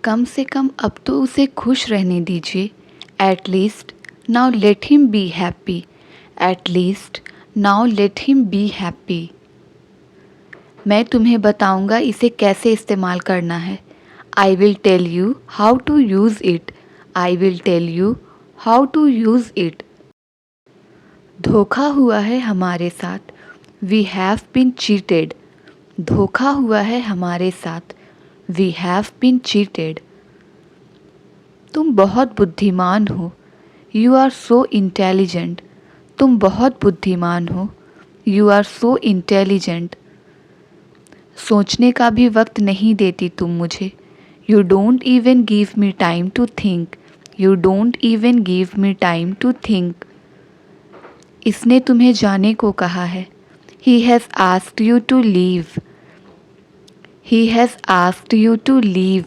कम से कम अब तो उसे खुश रहने दीजिए। At least now let him be happy. At least now let him be happy. मैं तुम्हें बताऊंगा इसे कैसे इस्तेमाल करना है। I will tell you how to use it. I will tell you how to use it. धोखा हुआ है हमारे साथ। We have been cheated. धोखा हुआ है हमारे साथ। We have been cheated. तुम बहुत बुद्धिमान हो। You are so intelligent. तुम बहुत बुद्धिमान हो। You are so intelligent. सोचने का भी वक्त नहीं देती तुम मुझे। You don't even give me time to think. You don't even give me time to think. इसने तुम्हें जाने को कहा है। He has asked you to leave. He has asked you to leave.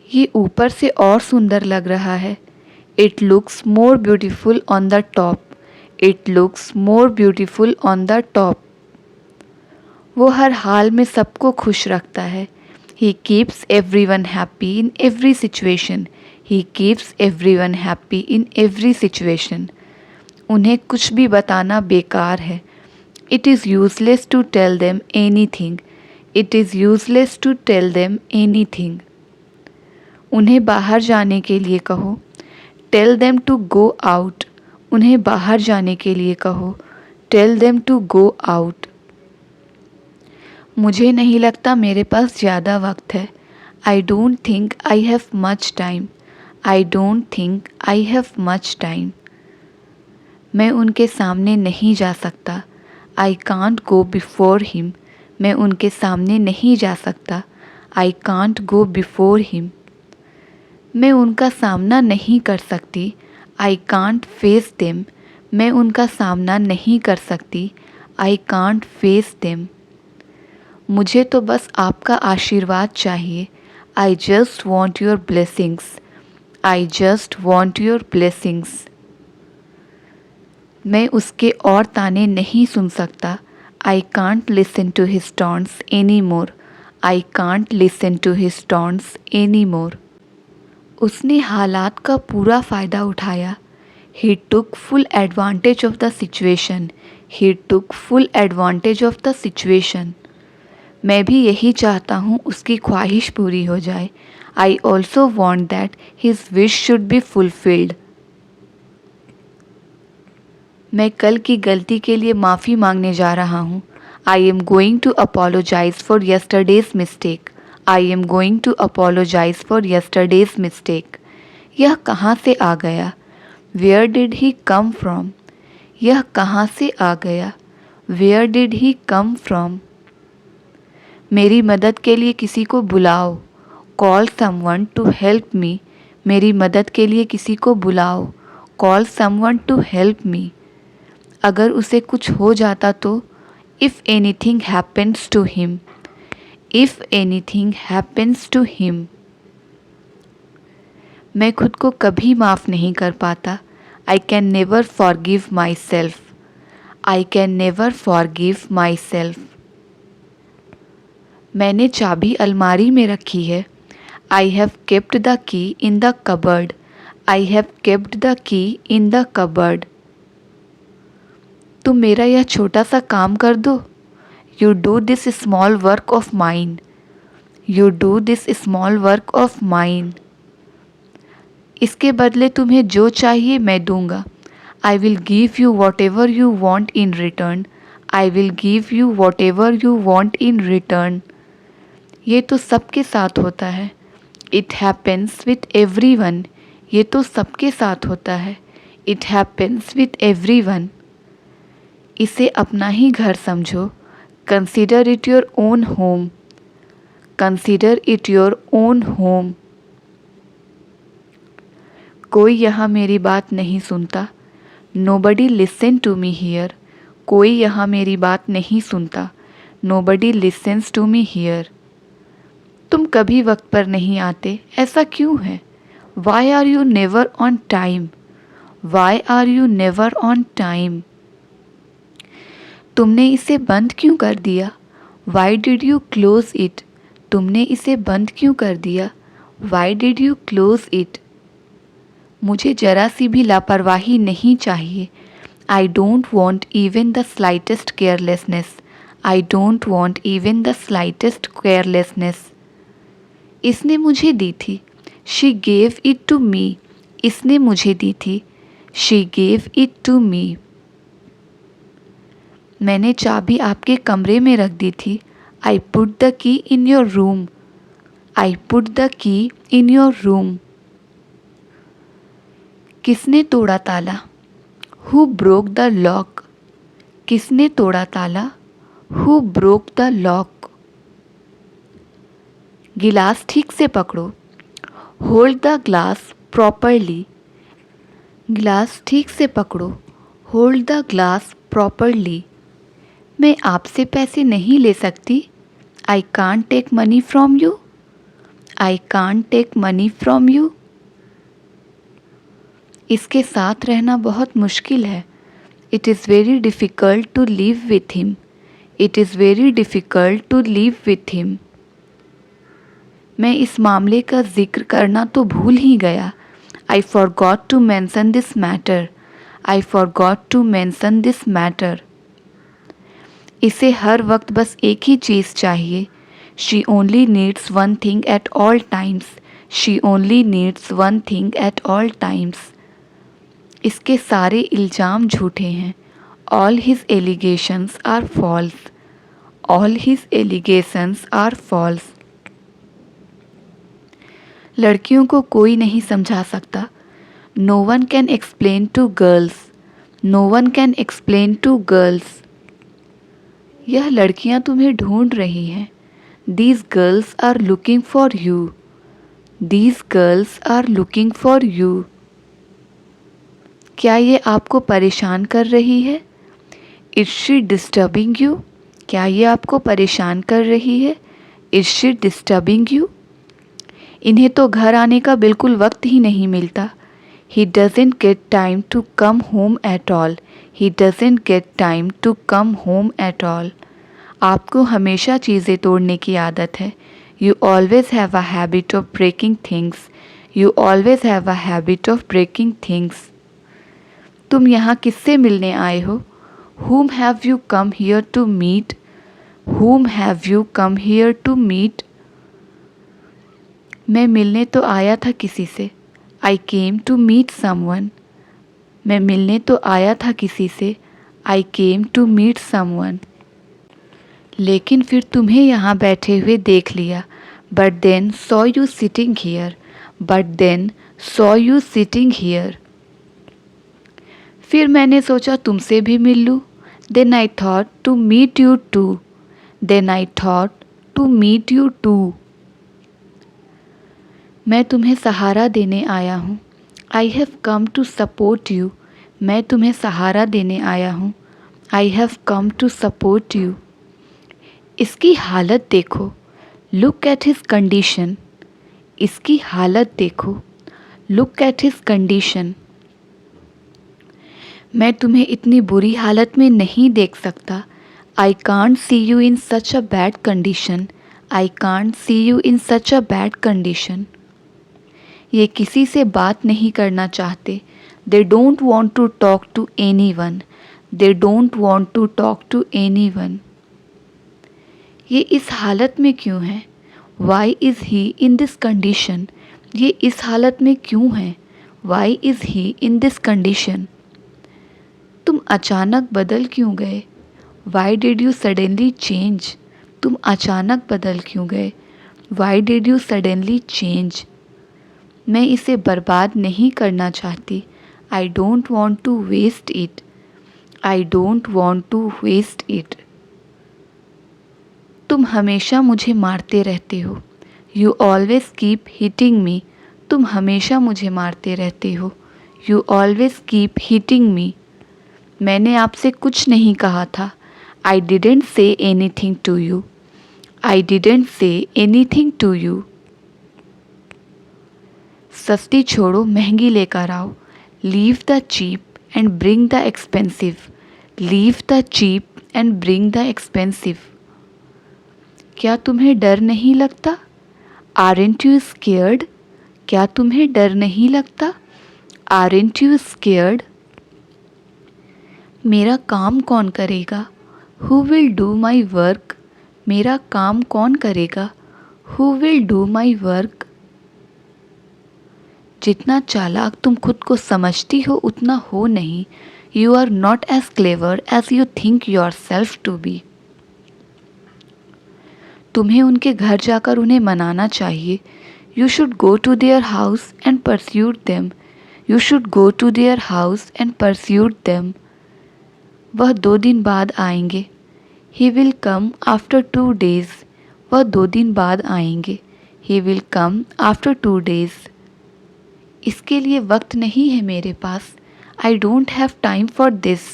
ये ऊपर से और सुंदर लग रहा है। It looks more beautiful on the top. It looks more beautiful on the top. वो हर हाल में सबको खुश रखता है। He keeps everyone happy in every situation. He keeps everyone happy in every situation. उन्हें कुछ भी बताना बेकार है। It is useless to tell them anything. It is useless to tell them anything. उन्हें बाहर जाने के लिए कहो। Tell them to go out. उन्हें बाहर जाने के लिए कहो। Tell them to go out. मुझे नहीं लगता मेरे पास ज़्यादा वक्त है। I don't think I have much time. I don't think I have much time. मैं उनके सामने नहीं जा सकता। I can't go before him. मैं उनके सामने नहीं जा सकता। I can't go before him. मैं उनका सामना नहीं कर सकती। I can't face them. मैं उनका सामना नहीं कर सकती। I can't face them. मुझे तो बस आपका आशीर्वाद चाहिए। I just want your blessings. I just want your blessings. मैं उसके और ताने नहीं सुन सकता। I can't listen to his taunts any more. I can't listen to his taunts any more. उसने हालात का पूरा फ़ायदा उठाया। He took full advantage of the situation. He took full advantage of the situation. मैं भी यही चाहता हूँ उसकी ख्वाहिश पूरी हो जाए। I also want that his wish should be fulfilled. मैं कल की गलती के लिए माफ़ी मांगने जा रहा हूँ। I am going to apologize for yesterday's mistake. I am going to apologize for yesterday's mistake. यह कहाँ से आ गया? Where did he come from? यह कहाँ से आ गया? Where did he come from? मेरी मदद के लिए किसी को बुलाओ। Call someone to help me. मेरी मदद के लिए किसी को बुलाओ। Call someone to help me. अगर उसे कुछ हो जाता तो if anything happens to him. If anything happens to him. मैं खुद को कभी माफ़ नहीं कर पाता। I can never forgive myself. I can never forgive myself. मैंने चाबी अलमारी में रखी है। I have kept the key in the cupboard. I have kept the key in the cupboard. तुम मेरा यह छोटा सा काम कर दो। You do this small work of mine. You do this small work of mine. इसके बदले तुम्हें जो चाहिए मैं दूंगा। I will give you what ever you want in return. I will give you what ever you want in return. ये तो सबके साथ होता है। It happens with every one. ये तो सबके साथ होता है। It happens with every one. इसे अपना ही घर समझो। Consider it your own home. Consider it your own home. कोई यहाँ मेरी बात नहीं सुनता। Nobody listen to me here. कोई यहाँ मेरी बात नहीं सुनता। Nobody listens to me here. तुम कभी वक्त पर नहीं आते, ऐसा क्यों है? Why are you never on time? Why are you never on time? तुमने इसे बंद क्यों कर दिया? Why did you close it? तुमने इसे बंद क्यों कर दिया? Why did you close it? मुझे जरा सी भी लापरवाही नहीं चाहिए। I don't want even the slightest carelessness. I don't want even the slightest carelessness. इसने मुझे दी थी। She gave it to me. इसने मुझे दी थी। She gave it to me. मैंने चाबी आपके कमरे में रख दी थी। आई put the key in your room. I put the key in your room. किसने तोड़ा ताला? Who broke the lock? किसने तोड़ा ताला? Who broke the lock? गिलास ठीक से पकड़ो। Hold the glass properly. गिलास ठीक से पकड़ो। Hold the glass properly. मैं आपसे पैसे नहीं ले सकती। I can't take money from you. I can't take money from you. इसके साथ रहना बहुत मुश्किल है। It is very difficult to live with him. It is very difficult to live with him. मैं इस मामले का जिक्र करना तो भूल ही गया। I forgot to mention this matter. I forgot to mention this matter. इसे हर वक्त बस एक ही चीज़ चाहिए। She only needs one thing at all times. She only needs one thing at all times. इसके सारे इल्ज़ाम झूठे हैं। All his allegations are false. All his allegations are false. लड़कियों को कोई नहीं समझा सकता। No one can explain to girls. No one can explain to girls. यह लड़कियां तुम्हें ढूंढ रही हैं। These girls are looking for you. These girls are looking for you. क्या ये आपको परेशान कर रही है? Is she disturbing you? क्या ये आपको परेशान कर रही है? Is she disturbing you? इन्हें तो घर आने का बिल्कुल वक्त ही नहीं मिलता। He doesn't get time to come home at all. He doesn't get time to come home at all. आपको हमेशा चीज़ें तोड़ने की आदत है। You always have a habit of breaking things. You always have a habit of breaking things. तुम यहाँ किससे मिलने आए हो? Whom have you come here to meet? Whom have you come here to meet? मैं मिलने तो आया था किसी से। I came to meet someone. मैं मिलने तो आया था किसी से। I came to meet someone. लेकिन फिर तुम्हें यहाँ बैठे हुए देख लिया। But then saw you sitting here. But then saw you sitting here. फिर मैंने सोचा तुमसे भी मिल लूँ। Then I thought to meet you too. Then I thought to meet you too. मैं तुम्हें सहारा देने आया हूँ। I have come to support you. मैं तुम्हें सहारा देने आया हूँ। I have come to support you. इसकी हालत देखो। Look at his condition. इसकी हालत देखो। Look at his condition. मैं तुम्हें इतनी बुरी हालत में नहीं देख सकता। I can't see you in such a bad condition. I can't see you in such a bad condition. ये किसी से बात नहीं करना चाहते। They don't want to talk to anyone. They don't want to talk to anyone. ये इस हालत में क्यों है? Why is he in this condition? ये इस हालत में क्यों है? Why is he in this condition? तुम अचानक बदल क्यों गए? Why did you suddenly change? तुम अचानक बदल क्यों गए? Why did you suddenly change? मैं इसे बर्बाद नहीं करना चाहती। I don't want to waste it. I don't want to waste it. तुम हमेशा मुझे मारते रहते हो। You always keep hitting me. तुम हमेशा मुझे मारते रहते हो। You always keep hitting me. मैंने आपसे कुछ नहीं कहा था। I didn't say anything to you. I didn't say anything to you. सस्ती छोड़ो महंगी लेकर आओ। Leave the cheap and bring the expensive. Leave the cheap and bring the expensive. क्या तुम्हें डर नहीं लगता? Aren't you scared? क्या तुम्हें डर नहीं लगता? Aren't you scared? मेरा काम कौन करेगा? Who will do my work? मेरा काम कौन करेगा? Who will do my work? जितना चालाक तुम खुद को समझती हो उतना हो नहीं. You are not as clever as you think yourself to be. तुम्हें उनके घर जाकर उन्हें मनाना चाहिए. You should go to their house and pursue them. You should go to their house and pursue them. वह 2 दिन बाद आएंगे. He will come after 2 days. वह 2 दिन बाद आएंगे. He will come after 2 days. इसके लिए वक्त नहीं है मेरे पास. I don't have time for this.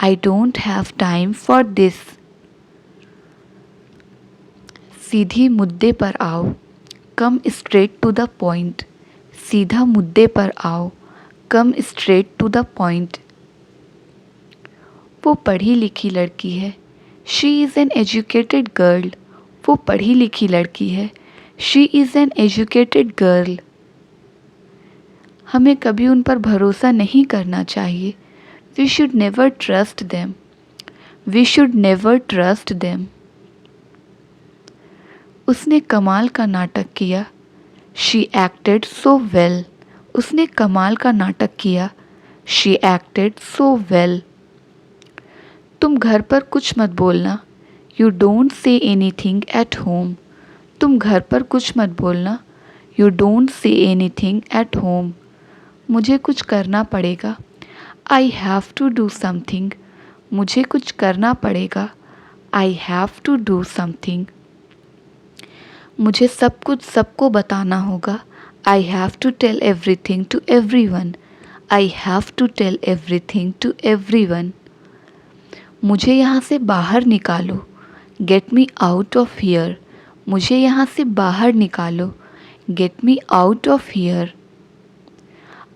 I don't have time for this. सीधी मुद्दे पर आओ. Come straight to the point. सीधा मुद्दे पर आओ. Come straight to the point. वो पढ़ी लिखी लड़की है. She is an educated girl. वो पढ़ी लिखी लड़की है. She is an educated girl. हमें कभी उन पर भरोसा नहीं करना चाहिए. We should never trust them. We should never trust them. उसने कमाल का नाटक किया. She acted so well. उसने कमाल का नाटक किया. She acted so well. तुम घर पर कुछ मत बोलना. You don't say anything at home. तुम घर पर कुछ मत बोलना. You don't say anything at home. मुझे कुछ करना पड़ेगा. I have to do something. मुझे कुछ करना पड़ेगा. I have to do something. मुझे सब कुछ सबको बताना होगा. I have to tell everything to everyone. I have to tell everything to everyone. मुझे यहाँ से बाहर निकालो. Get me out of here. मुझे यहाँ से बाहर निकालो. Get me out of here.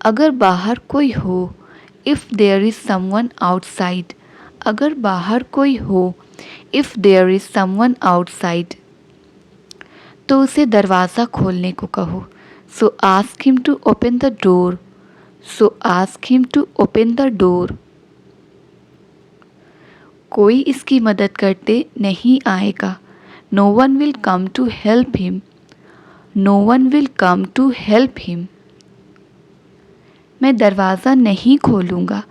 अगर बाहर कोई हो. If there is someone outside. अगर बाहर कोई हो. If there is someone outside. तो उसे दरवाज़ा खोलने को कहो. So ask him to open the door. So ask him to open the door. कोई इसकी मदद करते नहीं आएगा. No one will come to help him. No one will come to help him. मैं दरवाज़ा नहीं खोलूँगा.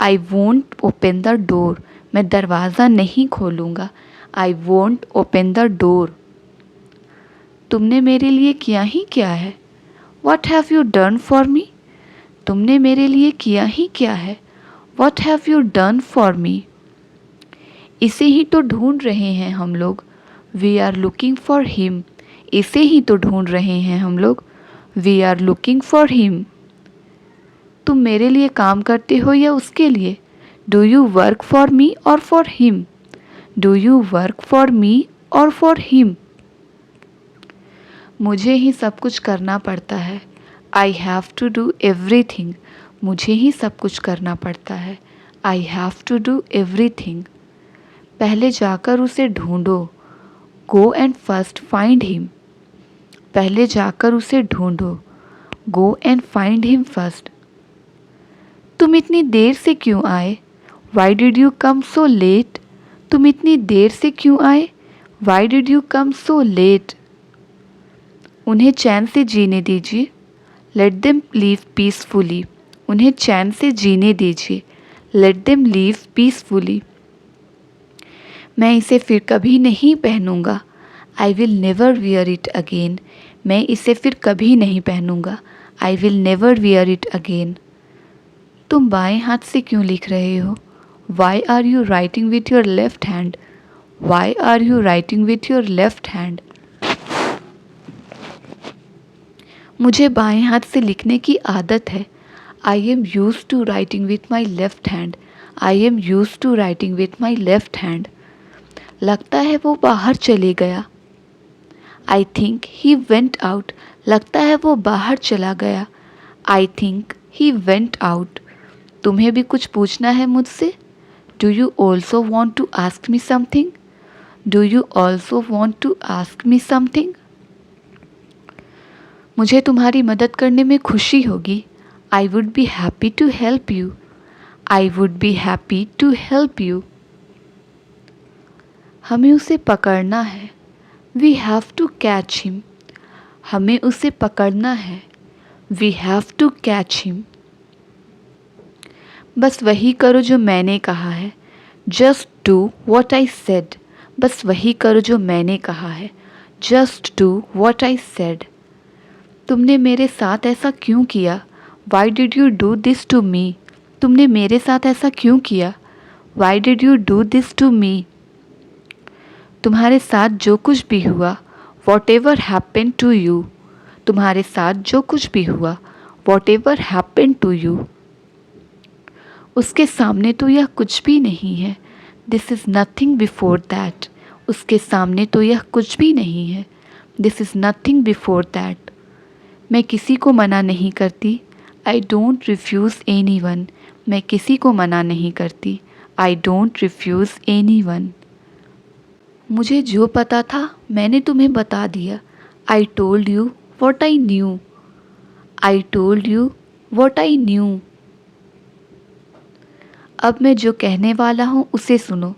I won't open the door. मैं दरवाज़ा नहीं खोलूँगा. I won't open the door. तुमने मेरे लिए किया ही क्या है? What have you done for me? तुमने मेरे लिए किया ही क्या है? What have you done for me? इसे ही तो ढूंढ रहे हैं हम लोग. We are looking for him. इसे ही तो ढूंढ रहे हैं हम लोग. We are looking for him. तुम मेरे लिए काम करते हो या उसके लिए? Do you work for me or for him? Do you work for me or for him? मुझे ही सब कुछ करना पड़ता है. I have to do everything. मुझे ही सब कुछ करना पड़ता है. I have to do everything. पहले जाकर उसे ढूंढो. Go and first find him. पहले जाकर उसे ढूंढो. Go and find him first. तुम इतनी देर से क्यों आए? Why did you come so late? तुम इतनी देर से क्यों आए? Why did you come so late? उन्हें चैन से जीने दीजिए. Let them live peacefully. उन्हें चैन से जीने दीजिए. Let them live peacefully. मैं इसे फिर कभी नहीं पहनूंगा. I will never wear it again. मैं इसे फिर कभी नहीं पहनूंगा. I will never wear it again. तुम बाएं हाथ से क्यों लिख रहे हो? Why are you writing with your left hand? Why are you writing with your left hand? मुझे बाएं हाथ से लिखने की आदत है. I am used to writing with my left hand. I am used to writing with my left hand. लगता है वो बाहर चले गया. I think he went out. लगता है वो बाहर चला गया. I think he went out. तुम्हें भी कुछ पूछना है मुझसे? Do you also want to ask me something? Do you also want to ask me something? मुझे तुम्हारी मदद करने में खुशी होगी. I would be happy to help you. I would be happy to help you. हमें उसे पकड़ना है. We have to catch him. हमें उसे पकड़ना है. We have to catch him. बस वही करो जो मैंने कहा है. Just do what I said. बस वही करो जो मैंने कहा है. Just do what I said. तुमने मेरे साथ ऐसा क्यों किया? Why did you do this to me? तुमने मेरे साथ ऐसा क्यों किया? Why did you do this to me? तुम्हारे साथ जो कुछ भी हुआ, whatever happened to you. तुम्हारे साथ जो कुछ भी हुआ, whatever happened to you. उसके सामने तो यह कुछ भी नहीं है. This is nothing before that. उसके सामने तो यह कुछ भी नहीं है. This is nothing before that. मैं किसी को मना नहीं करती. I don't refuse anyone. मैं किसी को मना नहीं करती. I don't refuse anyone. मुझे जो पता था मैंने तुम्हें बता दिया. I told you what I knew. I told you what I knew. अब मैं जो कहने वाला हूँ उसे सुनो.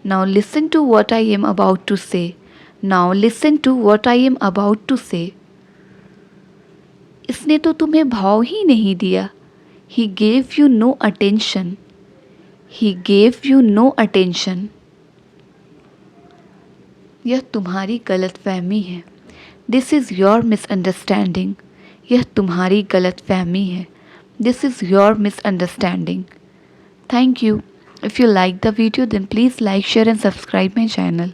Now listen to what I am about to say. Now listen to what I am about to say. इसने तो तुम्हें भाव ही नहीं दिया. He gave you no attention. He gave you no attention. यह तुम्हारी गलतफहमी है. This is your misunderstanding. यह तुम्हारी गलतफहमी है. This is your misunderstanding. Thank you. If you like the video then please like, share and subscribe my channel.